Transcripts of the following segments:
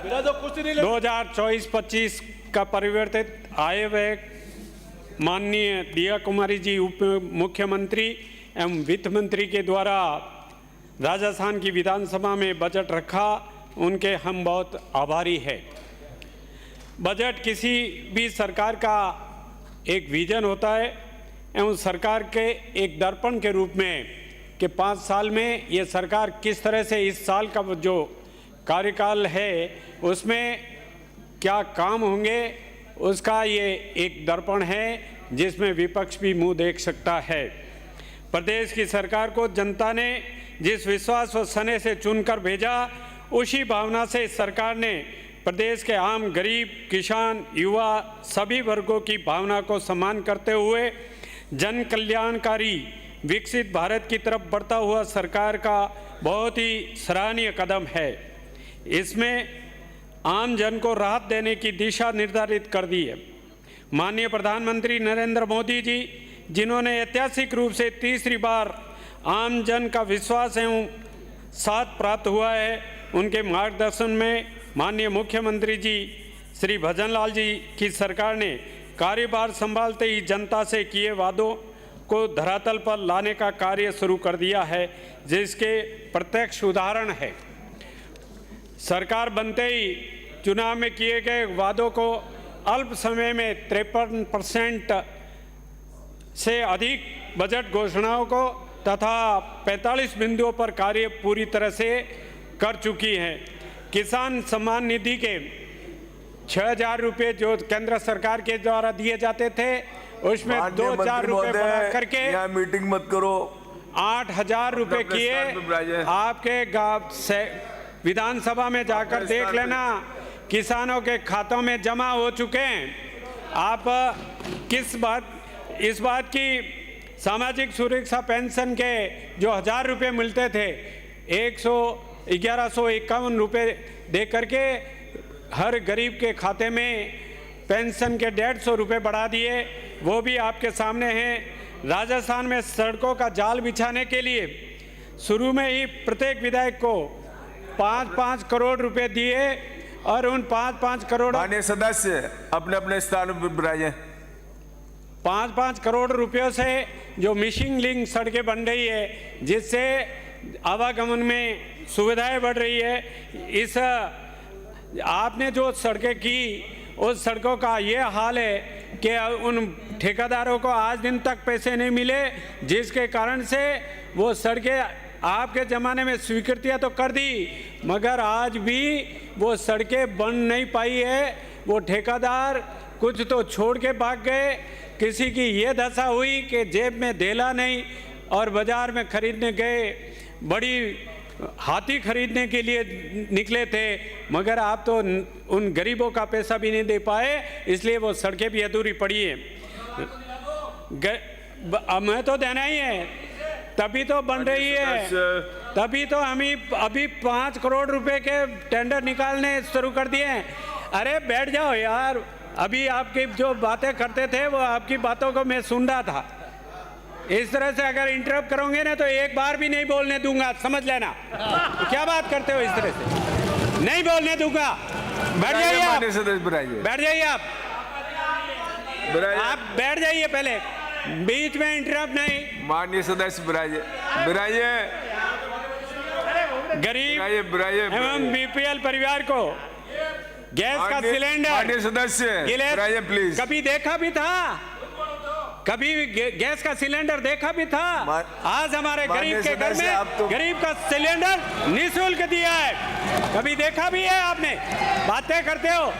2024-25 का परिवर्तित आय व्यय माननीय दिया कुमारी जी उप मुख्यमंत्री एवं वित्त मंत्री के द्वारा राजस्थान की विधानसभा में बजट रखा, उनके हम बहुत आभारी हैं। बजट किसी भी सरकार का एक विजन होता है एवं सरकार के एक दर्पण के रूप में कि 5 साल में ये सरकार किस तरह से इस साल का जो कार्यकाल है उसमें क्या काम होंगे, उसका ये एक दर्पण है जिसमें विपक्ष भी मुंह देख सकता है। प्रदेश की सरकार को जनता ने जिस विश्वास व स्नेह से चुनकर भेजा, उसी भावना से सरकार ने प्रदेश के आम गरीब, किसान, युवा सभी वर्गों की भावना को सम्मान करते हुए जन कल्याणकारी विकसित भारत की तरफ बढ़ता हुआ सरकार का बहुत ही सराहनीय कदम है। इसमें आम जन को राहत देने की दिशा निर्धारित कर दी है। माननीय प्रधानमंत्री नरेंद्र मोदी जी, जिन्होंने ऐतिहासिक रूप से तीसरी बार आम जन का विश्वास एवं साथ प्राप्त हुआ है, उनके मार्गदर्शन में माननीय मुख्यमंत्री जी श्री भजनलाल जी की सरकार ने कार्यभार संभालते ही जनता से किए वादों को धरातल पर लाने का कार्य शुरू कर दिया है, जिसके प्रत्यक्ष उदाहरण है। सरकार बनते ही चुनाव में किए गए वादों को अल्प समय में 53% से अधिक बजट घोषणाओं को तथा 45 बिंदुओं पर कार्य पूरी तरह से कर चुकी है। किसान सम्मान निधि के 6,000 रुपये जो केंद्र सरकार के द्वारा दिए जाते थे, उसमें 2,000 रुपये बढ़ा करके यहाँ मीटिंग मत करो, 8,000 रुपये किए। आपके गांव से विधानसभा में जाकर देख लेना, किसानों के खातों में जमा हो चुके हैं। आप इस बात की सामाजिक सुरक्षा पेंशन के जो 1,000 रुपये मिलते थे, 1151 रुपये दे करके हर गरीब के खाते में पेंशन के 150 रुपये बढ़ा दिए, वो भी आपके सामने हैं। राजस्थान में सड़कों का जाल बिछाने के लिए शुरू में ही प्रत्येक विधायक को 5-5 करोड़ रुपए दिए और उन 5-5 करोड़ माननीय सदस्य अपने अपने स्थान पर बिराजे। 5-5 करोड़ रुपयों से जो मिसिंग लिंक सड़कें बन रही है, जिससे आवागमन में सुविधाएं बढ़ रही है। इस आपने जो सड़कें की, उस सड़कों का ये हाल है कि उन ठेकेदारों को आज दिन तक पैसे नहीं मिले, जिसके कारण से वो सड़कें आपके ज़माने में स्वीकृतियाँ तो कर दी, मगर आज भी वो सड़कें बन नहीं पाई है। वो ठेकेदार कुछ तो छोड़ के भाग गए, किसी की ये दशा हुई कि जेब में धेला नहीं और बाज़ार में खरीदने गए, बड़ी हाथी खरीदने के लिए निकले थे, मगर आप तो उन गरीबों का पैसा भी नहीं दे पाए, इसलिए वो सड़कें भी अधूरी पड़ी हैं। मैं तो देना ही है, तभी तो बन रही है, तभी तो हम अभी 5 करोड़ रुपए के टेंडर निकालने शुरू कर दिए हैं। अरे बैठ जाओ यार, अभी आपकी जो बातें करते थे वो आपकी बातों को मैं सुन रहा था। इस तरह से अगर इंटरप्ट करोगे ना तो एक बार भी नहीं बोलने दूंगा, समझ लेना। क्या बात करते हो इस तरह से? नहीं बोलने दूंगा। बैठ जाइए आप, बैठ जाइए आप बैठ जाइए, पहले बीच में इंटरप्ट नहीं। माननीय सदस्य बिराइए, गरीब एवं बीपीएल परिवार को गैस का सिलेंडर, माननीय सदस्य प्लीज, कभी देखा भी था? कभी गैस का सिलेंडर देखा भी था? आज हमारे गरीब के घर में गरीब का सिलेंडर निःशुल्क दिया है, कभी देखा भी है आपने? बातें करते हो।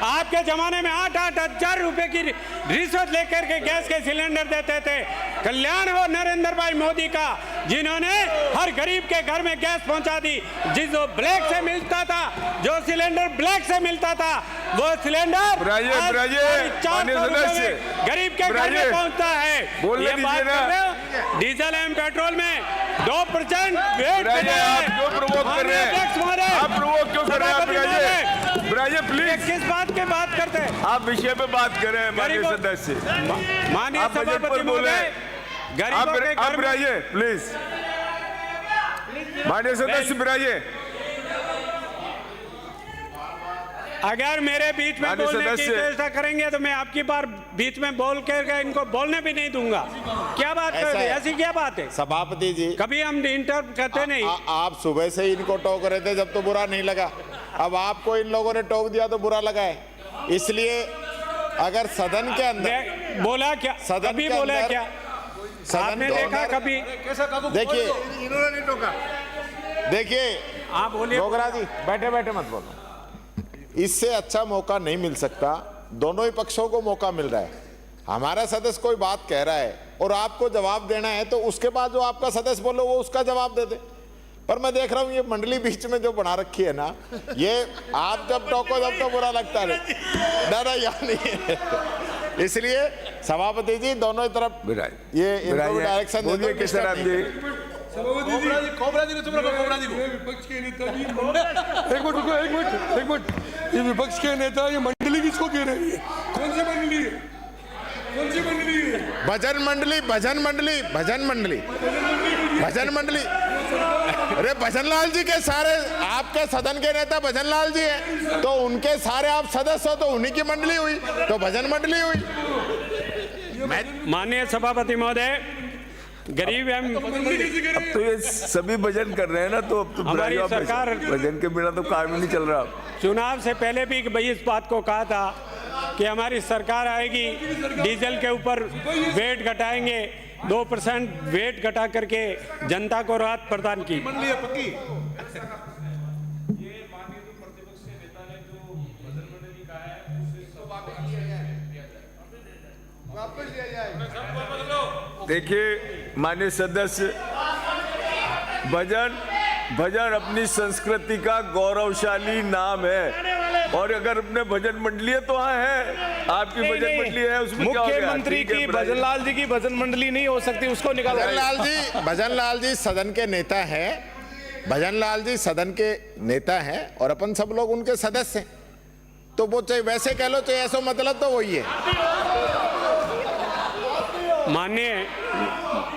आपके जमाने में 8-8 हजार रुपए की रिश्वत लेकर के गैस के सिलेंडर देते थे। कल्याण हो नरेंद्र भाई मोदी का, जिन्होंने हर गरीब के घर में गैस पहुंचा दी। जो ब्लैक से मिलता था, जो सिलेंडर ब्लैक से मिलता था, वो सिलेंडर गरीब के घर में पहुंचता है। ये बात कर रहे हो? डीजल एवं पेट्रोल में 2% वेट प्लीज, किस बात के बात करते हैं आप? विषय पे बात करें माननीय सदस्य, माननीय सभापति महोदय, आप बिराइए प्लीज, माननीय सदस्य बिराइए। अगर मेरे बीच में माननीय बोलने की सदस्य। चेष्टा करेंगे तो मैं आपकी बार बीच में बोल कर इनको बोलने भी नहीं दूंगा। क्या बात कर रहे हैं? ऐसी क्या बात है? सभापति जी, कभी हम इंटर करते नहीं। आप सुबह से इनको टोक रहे थे जब तो बुरा नहीं लगा, अब आपको इन लोगों ने टोक दिया तो बुरा लगा है। इसलिए अगर सदन के अंदर बोला क्या? सदन कभी के बोला अंदर- क्या? सदन आपने के देखा अंदर- कभी? देखिए इन्होंने नहीं टोका। देखिए आप बोलिए। डोगरा जी, बैठे बैठे मत बोलो। इससे अच्छा मौका नहीं मिल सकता, दोनों ही पक्षों को मौका मिल रहा है। हमारा सदस्य कोई बात कह रहा है और आपको जवाब देना है तो उसके बाद जो आपका सदस्य बोलो वो उसका जवाब दे दे। पर मैं देख रहा हूँ ये मंडली बीच में जो बना रखी है ना, ये आप जब टोको जब तो बुरा लगता है। दादा यहाँ नहीं है। इसलिए सभापति जी दोनों ही तरफ ये इनको डायरेक्शन दे बोलिए दो। किशन राम जी। कोबरा जी को चुप रखो, कोबरा जी को। विपक्ष के नेता जी एक मिनट रुको, एक मिनट। ये विपक्ष के नेता ये मंडली किसको कह रही है? कौन सी मंडली है? कौन सी मंडली है? भजन मंडली, भजन मंडली, भजन मंडली, भजन मंडली। अरे भजन लाल जी के सारे आपके सदन के नेता भजन लाल जी हैं, तो उनके सारे आप सदस्य हो तो उन्हीं की मंडली हुई, तो भजन मंडली हुई। माननीय सभापति महोदय, गरीब एवं अब तो ये सभी भजन कर रहे हैं ना, तो अब तो हमारी वापस सरकार- भजन के बिना तो काम ही नहीं चल रहा। चुनाव से पहले भी भाई इस बात को कहा था कि हमारी सरकार आएगी, डीजल के ऊपर वेट घटाएंगे, 2% वेट घटा करके जनता को राहत प्रदान की। मंडली है पक्की। वापस लिया जाए। देखिए माननीय सदस्य, भजन भजन अपनी संस्कृति का गौरवशाली नाम है, और अगर अपने भजन मंडली है तो हाँ है, आपकी भजन मंडली है, उसमें क्या हो गया? मुख्यमंत्री ठीक है, की बताइए। भजन लाल जी की भजन मंडली नहीं हो सकती, उसको निकालो। भजन लाल जी सदन के नेता हैं, भजन लाल जी सदन के नेता हैं और अपन सब लोग उनके सदस्य हैं, तो वो चाहे वैसे कह लो चाहे ऐसा, मतलब तो वही है।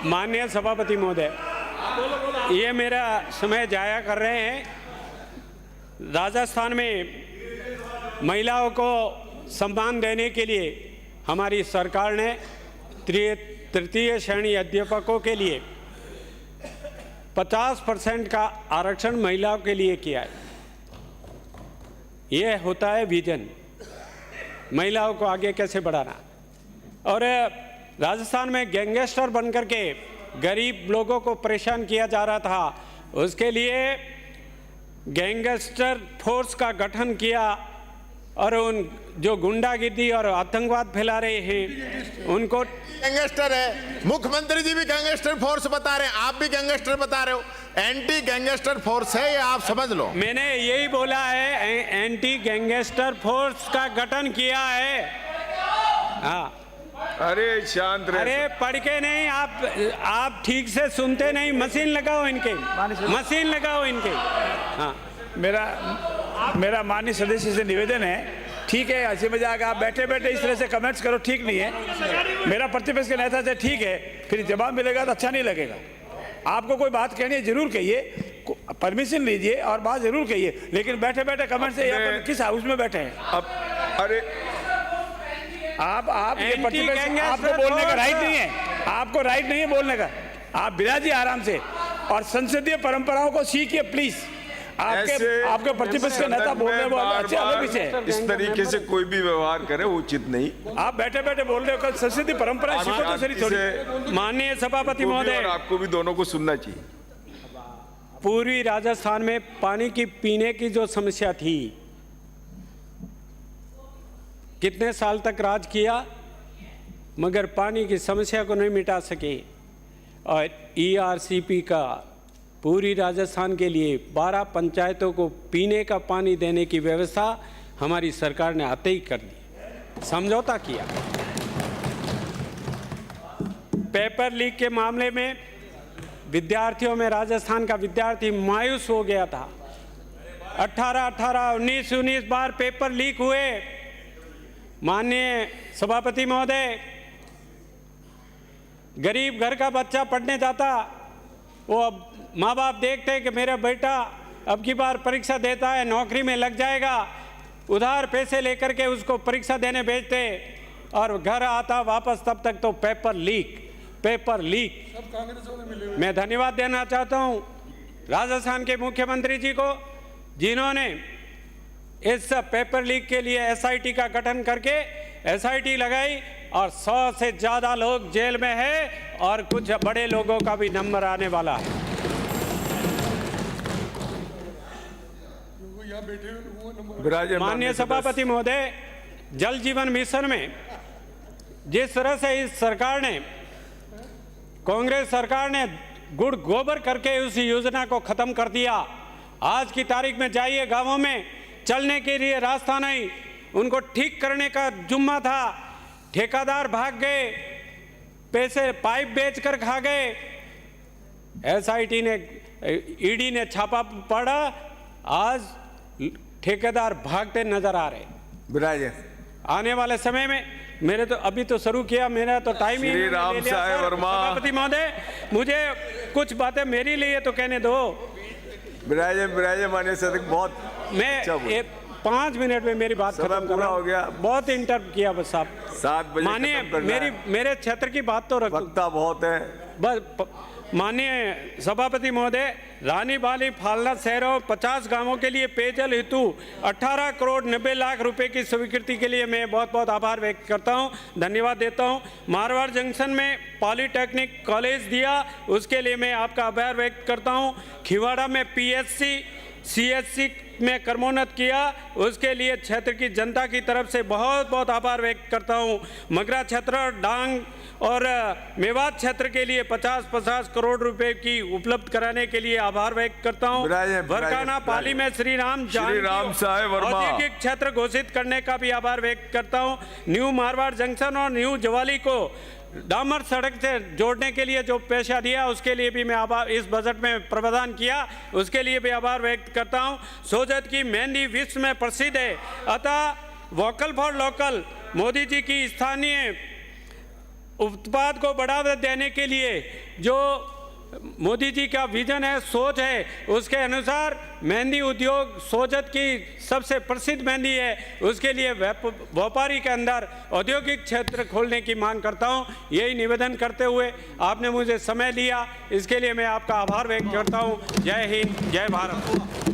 माननीय सभापति महोदय, ये मेरा समय जाया कर रहे हैं। राजस्थान में महिलाओं को सम्मान देने के लिए हमारी सरकार ने तृतीय श्रेणी अध्यापकों के लिए 50% का आरक्षण महिलाओं के लिए किया है। ये होता है विजन, महिलाओं को आगे कैसे बढ़ाना। और राजस्थान में गैंगस्टर बनकर के गरीब लोगों को परेशान किया जा रहा था, उसके लिए गैंगस्टर फोर्स का गठन किया और उन जो गुंडागिर्दी और आतंकवाद फैला रहे हैं उनको। गैंगस्टर है, मुख्यमंत्री जी भी गैंगस्टर फोर्स बता रहे हैं, आप भी गैंगस्टर बता रहे हो। एंटी गैंगस्टर फोर्स है, ये आप समझ लो। मैंने यही बोला है, एंटी गैंगस्टर फोर्स का गठन किया है। हाँ, अरे शांत रहे। अरे पढ़ के नहीं, आप ठीक से सुनते नहीं। मशीन लगाओ इनके, मशीन लगाओ इनके। हाँ, मेरा माननीय सदस्य से निवेदन है, ठीक है हंसी मजाक आप बैठे बैठे इस तरह से कमेंट्स करो, ठीक नहीं है। मेरा प्रतिपक्ष के नेता से ठीक है, फिर जवाब मिलेगा तो अच्छा नहीं लगेगा। आपको कोई बात कहनी है जरूर कहिए, परमिशन लीजिए और बात जरूर कहिए, लेकिन बैठे बैठे कमेंट से अपन किस हाउस में बैठे हैं? अब अरे आप ये एंटी प्रतिपक्ष, गैंगस्टर आपको बोलने का फोर्स। राइट नहीं है, आपको राइट नहीं है बोलने का। आप बिराजिए आराम से और संसदीय परंपराओं को सीखिए प्लीज। आपके प्रतिपक्ष के नेता बोल रहे हैं वो अच्छे अलग विषय है। इस तरीके से कोई भी व्यवहार करे वो उचित नहीं। आप बैठे बैठे बोल रहे हो, संसदीय परंपरा सीखो तो सही थोड़ी। माननीय सभापति महोदय, और आपको भी दोनों को सुनना चाहिए। पूर्वी राजस्थान में पानी की पीने की जो समस्या थी, कितने साल तक राज किया मगर पानी की समस्या को नहीं मिटा सके। और ERCP का पूरी राजस्थान के लिए 12 पंचायतों को पीने का पानी देने की व्यवस्था हमारी सरकार ने आते ही कर दी, समझौता किया। पेपर लीक के मामले में विद्यार्थियों में राजस्थान का विद्यार्थी मायूस हो गया था। 18 19 बार पेपर लीक हुए। माननीय सभापति महोदय, गरीब घर का बच्चा पढ़ने जाता, वो अब माँ बाप देखते कि मेरा बेटा अब की बार परीक्षा देता है, नौकरी में लग जाएगा, उधार पैसे लेकर के उसको परीक्षा देने भेजते और घर आता वापस तब तक तो पेपर लीक। सब कांग्रेस वाले मिले हुए। मैं धन्यवाद देना चाहता हूं राजस्थान के मुख्यमंत्री जी को, जिन्होंने इस पेपर लीक के लिए एसआईटी का गठन करके एसआईटी लगाई और 100 से ज्यादा लोग जेल में है और कुछ बड़े लोगों का भी नंबर आने वाला है। वो यहाँ बैठे हुए लोगों का नंबर। विराजमान माननीय सभापति महोदय, जल जीवन मिशन में जिस तरह से इस सरकार ने, कांग्रेस सरकार ने गुड़ गोबर करके उस योजना को खत्म कर दिया। आज की तारीख में जाइए गांवों में, चलने के लिए रास्ता नहीं, उनको ठीक करने का जुम्मा था, ठेकेदार भाग गए, पैसे पाइप बेचकर खा गए। एसआईटी ने, ईडी ने छापा पड़ा, आज ठेकेदार भागते नजर आ रहे। विराजे आने वाले समय में मेरे तो अभी तो शुरू किया, मेरा तो टाइम ही श्री नहीं राम ले लिया। साहेब सर, वर्मा। सभापति महोदय, मुझे कुछ बातें मेरी लिए तो कहने दो। विराजे मान्य सदस्य बहुत मैं अच्छा बोले। 5 मिनट में मेरी बात समय खत्म कर पूरा रहा हूं। हो गया। बहुत इंटरप्ट किया बस आप। 7 बजे मानिए, खत्म करना है। मेरे क्षेत्र की बात तो रखो। वक्ता बहुत है। बस माननीय सभापति महोदय, रानी बाली फालना शहरों 50 गांवों के लिए पेयजल हेतु 18 करोड़ 90 लाख रुपए की स्वीकृति के लिए मैं बहुत बहुत आभार व्यक्त करता हूं, धन्यवाद देता हूं। मारवाड़ जंक्शन में पॉलिटेक्निक कॉलेज दिया, उसके लिए मैं आपका आभार व्यक्त करता हूं। खिवाड़ा में पीएचसी सीएचसी में कर्मोन्नत किया, उसके लिए क्षेत्र की जनता की तरफ से बहुत बहुत आभार व्यक्त करता हूं। मगरा क्षेत्र, डांग और मेवात क्षेत्र के लिए 50-50 करोड़ रुपए की उपलब्ध कराने के लिए आभार व्यक्त करता हूं। भरकाना पाली में श्री राम साहेब वर्मा औद्योगिक क्षेत्र घोषित करने का भी आभार व्यक्त करता हूं। न्यू मारवाड़ जंक्शन और न्यू जवाली को डामर सड़क से जोड़ने के लिए जो पैसा दिया, उसके लिए भी मैं आभार, इस बजट में प्रावधान किया, उसके लिए भी आभार व्यक्त करता हूं। सोजत की मेहंदी विश्व में प्रसिद्ध है, अतः vocal for local, Modi ji की स्थानीय उत्पाद को बढ़ावा देने के लिए जो मोदी जी का विजन है, सोच है, उसके अनुसार मेहंदी उद्योग सोजत की सबसे प्रसिद्ध मेहंदी है, उसके लिए व्यापारी के अंदर औद्योगिक क्षेत्र खोलने की मांग करता हूं। यही निवेदन करते हुए आपने मुझे समय लिया, इसके लिए मैं आपका आभार व्यक्त करता हूं। जय हिंद, जय भारत।